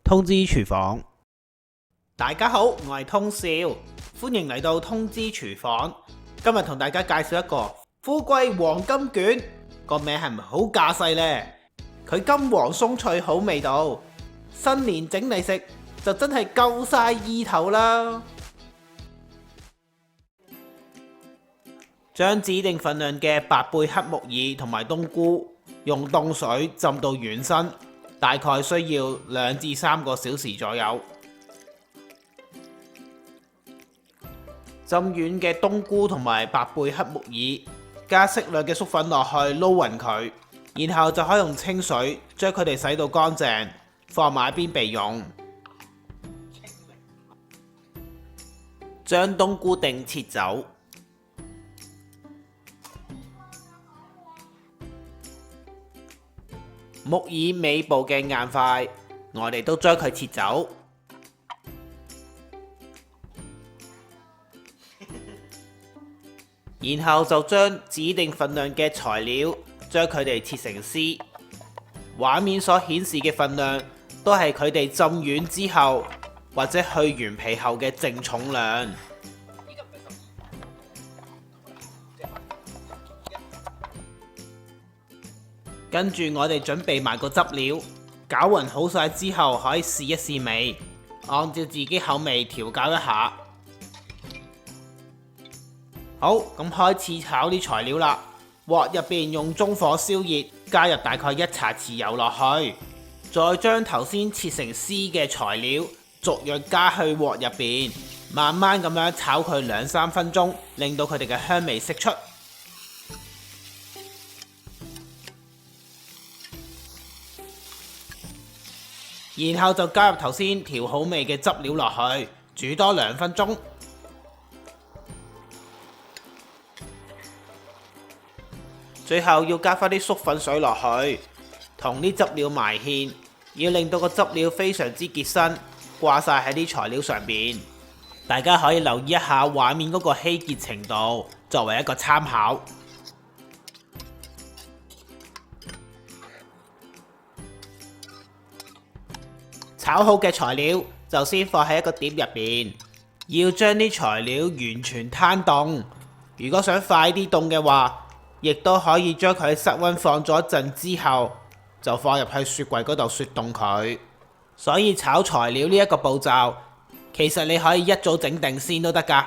通知廚房。大家好，我係通少，歡迎嚟到通知廚房。今日同大家介紹一個富貴黃金卷，個名係咪好架勢呢？佢金黃鬆脆好味道，新年整嚟食就真係夠晒意頭啦！將指定份量嘅白貝黑木耳同埋冬菇用凍水浸到軟身，大概需要2至3個小時左右。浸軟嘅冬菇同埋白貝黑木耳，加適量嘅粟粉落去撈勻佢，然後就可以用清水將佢哋洗到乾淨，放埋一邊備用。將冬菇丁切走，木耳尾部嘅硬塊，我哋都將佢切走。然後就將指定份量嘅材料，將佢哋切成絲。畫面所顯示嘅份量，都係佢哋浸軟之後，或者去完皮後嘅淨重量。跟住我哋準備埋個汁料，攪勻好晒之後，可以試一試味，按照自己口味調校一下。好，咁開始炒啲材料啦。鑊入邊用中火燒熱，加入大概1茶匙油落去，再將頭先切成絲嘅材料逐樣加去鑊入邊，慢慢咁樣炒佢2、3分鐘，令到佢哋嘅香味釋出。然後就加入頭先調好味嘅汁料落去，煮多2分鐘。最後要加返啲粟粉水落去，同啲汁料埋芡，要令到個汁料非常之結身，掛晒喺啲材料上邊。大家可以留意一下畫面嗰個稀結程度，作為一個參考。炒好嘅材料就先放喺一個碟入邊，要將啲材料完全攤凍。如果想快啲凍嘅話，亦都可以將佢室溫放咗一陣之後，就放入去雪櫃嗰度雪凍佢。所以炒材料呢一個步驟，其實你可以一早整定先都得㗎。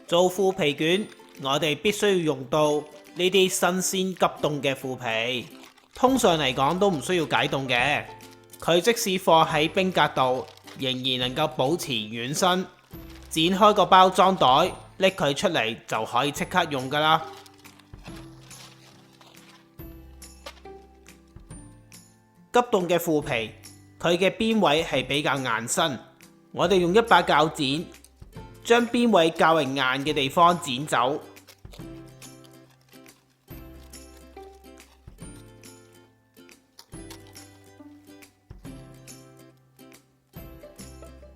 做腐皮卷，我哋必須要用到呢啲新鮮急凍嘅腐皮，通常嚟講都唔需要解凍嘅。佢即使放喺冰格度，仍然能夠保持軟身。剪開個包裝袋，拎佢出嚟就可以即刻用㗎啦。急凍嘅腐皮，佢嘅邊位係比較硬身，我哋用一把鉸剪，將邊位較為硬嘅地方剪走。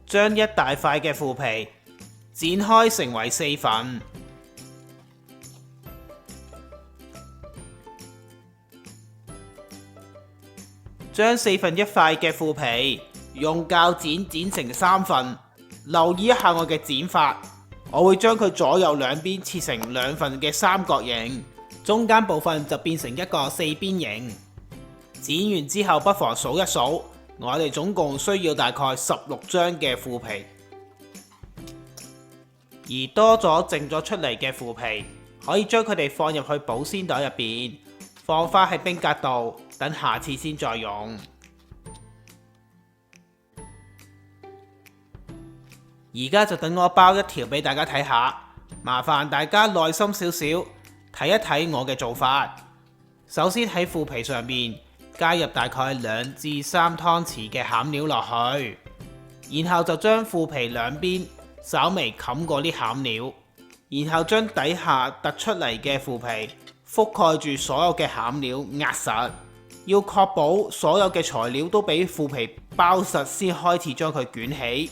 將一大塊嘅腐皮剪開成為4份，將1/4塊嘅腐皮用鉸剪剪成3份。留意一下我嘅剪法，我會將佢左右兩邊切成2份嘅三角形，中間部分就變成一個4邊形。剪完之後不妨數一數，我哋總共需要大概16張嘅腐皮，而多咗剩咗出嚟嘅腐皮，可以將佢哋放入去保鮮袋入邊，放返喺冰格度，等下次先再用。而家就等我包一條俾大家睇下，麻煩大家耐心少少，睇一睇我嘅做法。首先喺腐皮上面加入大概2至3湯匙嘅餡料落去，然後就將腐皮兩邊稍微冚過啲餡料，然後將底下突出嚟嘅腐皮覆蓋住所有嘅餡料壓實，要確保所有嘅材料都俾腐皮包實先開始將佢捲起。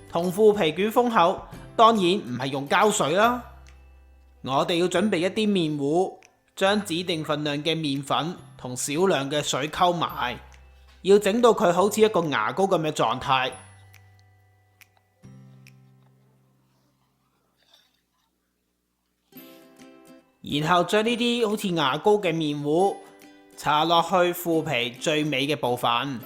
同腐皮捲封口，當然唔係用膠水啦。我哋要準備一啲麵糊，將指定份量嘅麵粉同少量嘅水溝埋，要整到佢好似一個牙膏咁嘅狀態。然後將呢啲好似牙膏嘅麵糊搽落去腐皮最尾嘅部分，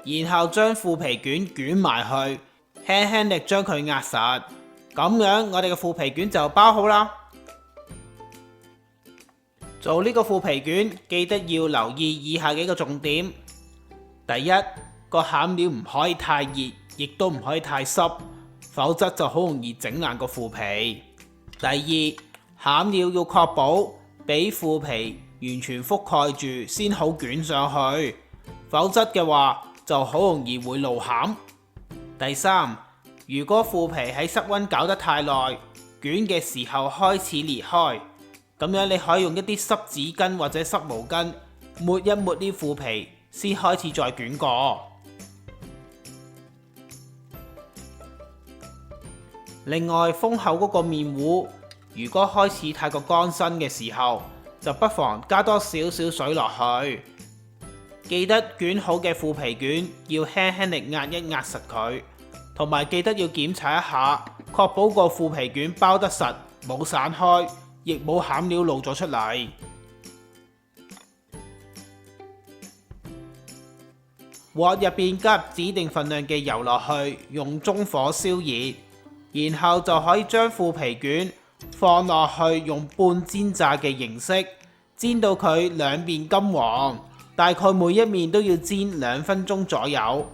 然後將腐皮卷捲埋去，輕輕力將佢壓實，咁樣我哋嘅腐皮卷就包好啦。做呢個腐皮卷記得要留意以下幾個重點：第一，個餡料唔可以太熱，亦都唔可以太濕，否則就好容易整爛個腐皮。第二，餡料要確保俾腐皮完全覆蓋住先好捲上去，否則嘅話就好容易會露餡。第三，如果腐皮喺室溫搞得太耐，捲嘅時候開始裂開，咁樣你可以用一啲濕紙巾或者濕毛巾抹一抹啲腐皮，先開始再捲過。另外，封口嗰個麵糊，如果開始太過乾身嘅時候，就不妨加多少少水落去。記得捲好嘅腐皮卷要輕輕力壓一壓實佢，同埋記得要檢查一下，確保個腐皮卷包得實，冇散開，亦冇餡料露咗出嚟。鍋入邊加入指定份量嘅油落去，用中火燒熱，然後就可以將腐皮卷放落去，用半煎炸嘅形式煎到佢兩邊金黃，大概每一面都要煎2分鐘左右。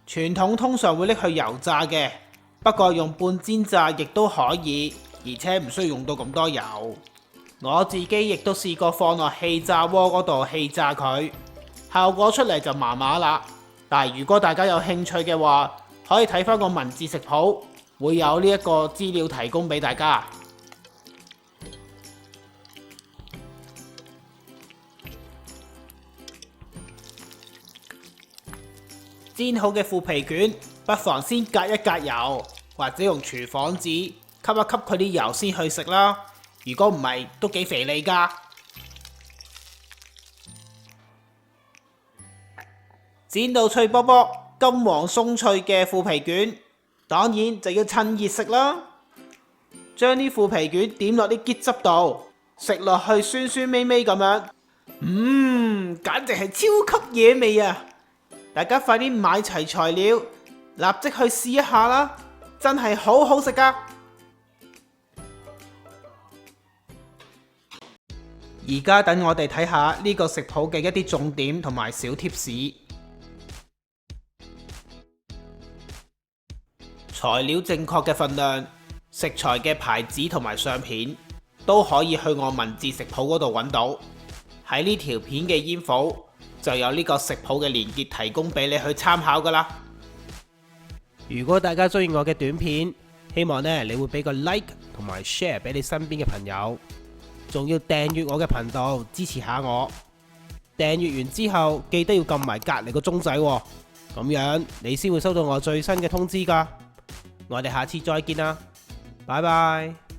傳統通常會拎去油炸嘅，不過用半煎炸亦都可以，而且唔需要用到咁多油。我自己亦都試過放落氣炸鍋嗰度氣炸佢，效果出嚟就麻麻啦。但係如果大家有興趣嘅話，可以睇翻個文字食譜，會有呢一個資料提供俾大家。煎好嘅腐皮卷，不妨先隔一隔油，或者用廚房紙吸一吸佢啲油先去食啦。如果唔係，都幾肥膩㗎。煎到脆卜卜、金黃鬆脆嘅腐皮卷，當然就要趁熱食啦。將啲腐皮卷點落啲桔汁度，食落去酸酸味味咁樣，簡直係超級野味啊！大家快啲買齊材料，立即去試一下啦！真係好好食㗎！而家等我哋睇下呢個食譜嘅一啲重點同埋小貼士。材料正確嘅份量、食材嘅牌子同埋相片都可以去我文字食譜嗰度揾到。喺呢條片嘅煙簿就有呢個食譜嘅連結提供俾你去參考噶啦。如果大家中意我嘅短片，希望你會俾個 like 同埋 share 俾你身邊嘅朋友，仲要訂閱我嘅頻道支持下我。訂閱完之後記得要撳埋隔籬個鐘仔，咁樣你先會收到我最新嘅通知噶。我哋下次再見啦，拜拜。